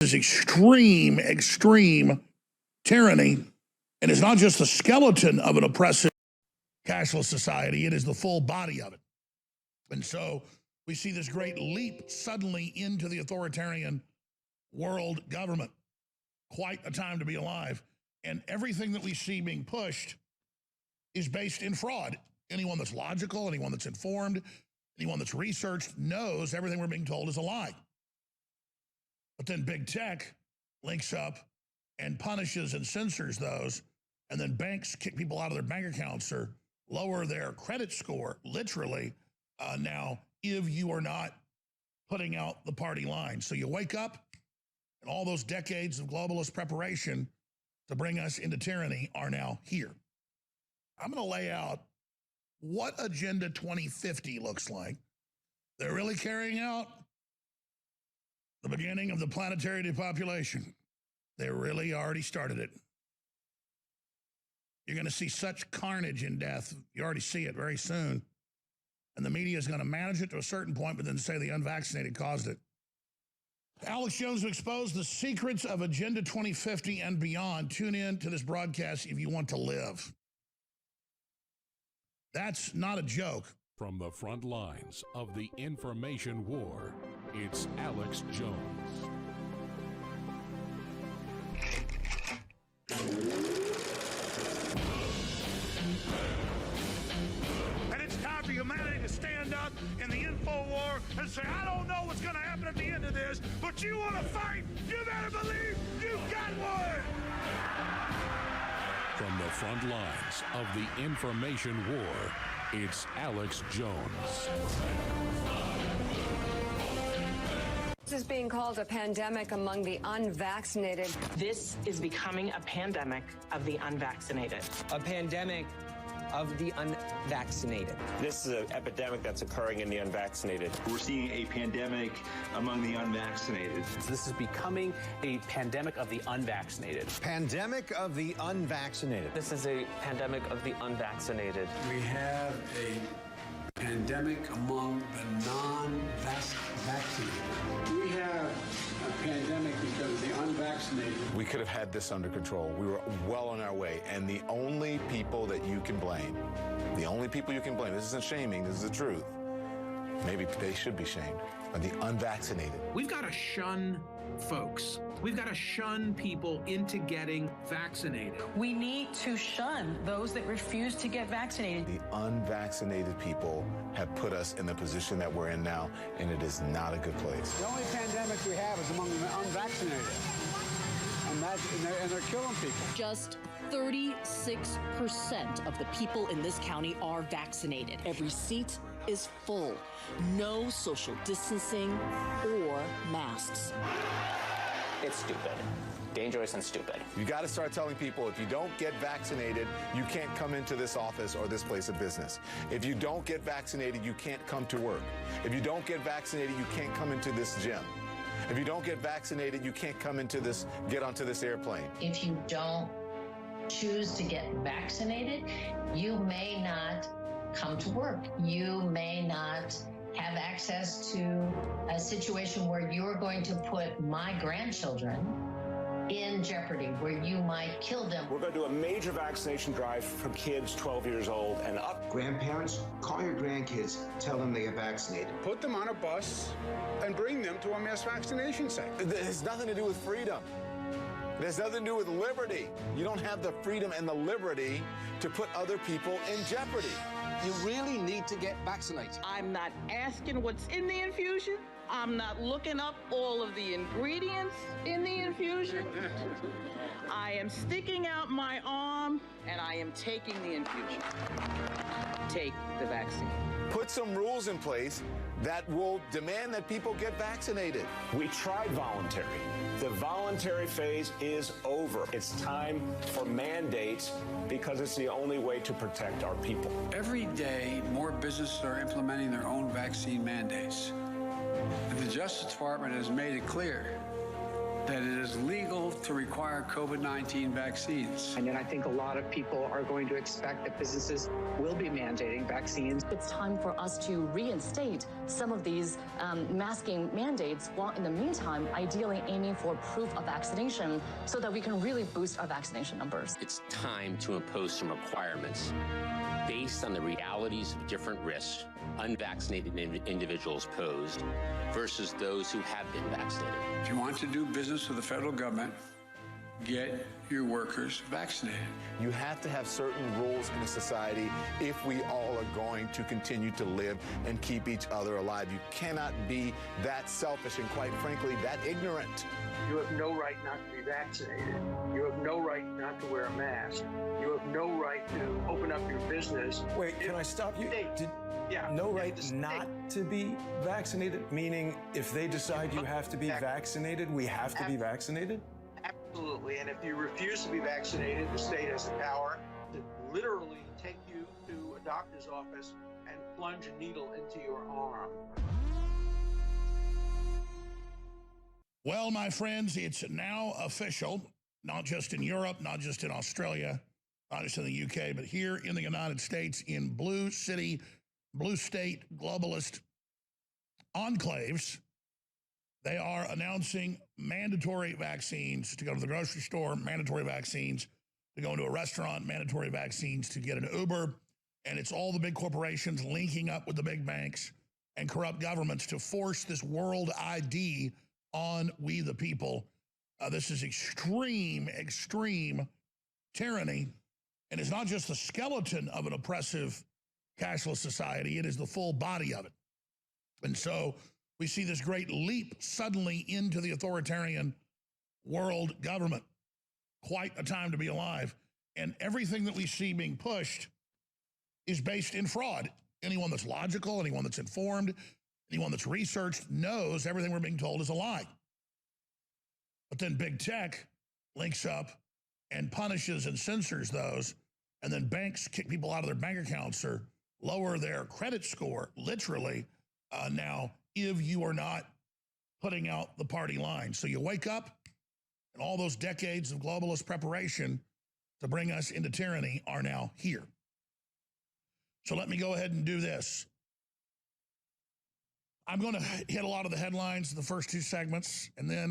is extreme tyranny. And it's not just the skeleton of an oppressive cashless society, it is the full body of it. And so we see this great leap suddenly into the authoritarian world government. Quite a time to be alive. And everything that we see being pushed is based in fraud. Anyone that's logical, anyone that's informed, anyone that's researched knows everything we're being told is a lie. But then big tech links up and punishes and censors those, and then banks kick people out of their bank accounts or lower their credit score, literally, now, if you are not putting out the party line. So you wake up, and all those decades of globalist preparation to bring us into tyranny are now here. I'm going to lay out what Agenda 2050 looks like. They're really carrying out the beginning of the planetary depopulation. They really already started it. You're going to see such carnage and death. You already see it very soon. And the media is going to manage it to a certain point, but then say the unvaccinated caused it. Alex Jones will expose the secrets of Agenda 2050 and beyond. Tune in to this broadcast if you want to live. That's not a joke. From the front lines of the information war, it's Alex Jones. And it's time for humanity to stand up in the info war and say, I don't know what's going to happen at the end of this, but you want to fight, you better believe you got one. From the front lines of the information war, it's Alex Jones. This is being called a pandemic among the unvaccinated. This is becoming a pandemic of the unvaccinated. A pandemic of the unvaccinated. This is an epidemic that's occurring in the unvaccinated. We're seeing a pandemic among the unvaccinated. This is becoming a pandemic of the unvaccinated. Pandemic of the unvaccinated. This is a pandemic of the unvaccinated. We have a pandemic among the non-vaccinated. We have a pandemic because of the unvaccinated. We could have had this under control. We were well on our way. And the only people that you can blame, this isn't shaming, this is the truth. Maybe they should be shamed, are the unvaccinated. We've got to shun folks. We've got to shun people into getting vaccinated. We need to shun those that refuse to get vaccinated. The unvaccinated people have put us in the position that we're in now, and it is not a good place. The only pandemic we have is among the unvaccinated. And they're killing people. Just 36% of the people in this county are vaccinated. Every seat is full. No social distancing or masks. It's stupid. Dangerous and stupid. You got to start telling people if you don't get vaccinated, you can't come into this office or this place of business. If you don't get vaccinated, you can't come to work. If you don't get vaccinated, you can't come into this gym. If you don't get vaccinated, you can't come into this, get onto this airplane. If you don't choose to get vaccinated, you may not come to work. You may not have access to a situation where you're going to put my grandchildren in jeopardy, where you might kill them. We're going to do a major vaccination drive for kids 12 years old and up. Grandparents, call your grandkids, tell them they get vaccinated. Put them on a bus and bring them to a mass vaccination site. It has nothing to do with freedom. It has nothing to do with liberty. You don't have the freedom and the liberty to put other people in jeopardy. You really need to get vaccinated. I'm not asking what's in the infusion. I'm not looking up all of the ingredients in the infusion. I am sticking out my arm and I am taking the infusion. Take the vaccine. Put some rules in place that will demand that people get vaccinated. We tried voluntary. The voluntary phase is over. It's time for mandates because it's the only way to protect our people. Every day, more businesses are implementing their own vaccine mandates. And the Justice Department has made it clear that it is legal to require COVID-19 vaccines. And then I think a lot of people are going to expect that businesses will be mandating vaccines. It's time for us to reinstate some of these masking mandates, while in the meantime, ideally aiming for proof of vaccination so that we can really boost our vaccination numbers. It's time to impose some requirements based on the realities of different risks unvaccinated individuals posed versus those who have been vaccinated. If you want to do business with the federal government, get your workers vaccinated. You have to have certain rules in a society if we all are going to continue to live and keep each other alive. You cannot be that selfish and, quite frankly, that ignorant. You have no right not to be vaccinated. You have no right not to wear a mask. You have no right to open up your business. Wait, can I stop you? Yeah. No right not to be vaccinated? Meaning if they decide you have to be vaccinated, we have to be vaccinated? Absolutely. And if you refuse to be vaccinated, the state has the power to literally take you to a doctor's office and plunge a needle into your arm. Well, my friends, it's now official, not just in Europe, not just in Australia, not just in the UK, but here in the United States, in blue city, blue state globalist enclaves, they are announcing mandatory vaccines to go to the grocery store, mandatory vaccines to go into a restaurant, mandatory vaccines to get an Uber. And it's all the big corporations linking up with the big banks and corrupt governments to force this world ID on we the people. This is extreme, extreme tyranny. And it's not just the skeleton of an oppressive cashless society, it is the full body of it. And so we see this great leap suddenly into the authoritarian world government. Quite a time to be alive. And everything that we see being pushed is based in fraud. Anyone that's logical, anyone that's informed, anyone that's researched knows everything we're being told is a lie. But then big tech links up and punishes and censors those, and then banks kick people out of their bank accounts or lower their credit score, literally, now, if you are not putting out the party line. So you wake up, and all those decades of globalist preparation to bring us into tyranny are now here. So let me go ahead and do this. I'm going to hit a lot of the headlines in the first two segments, and then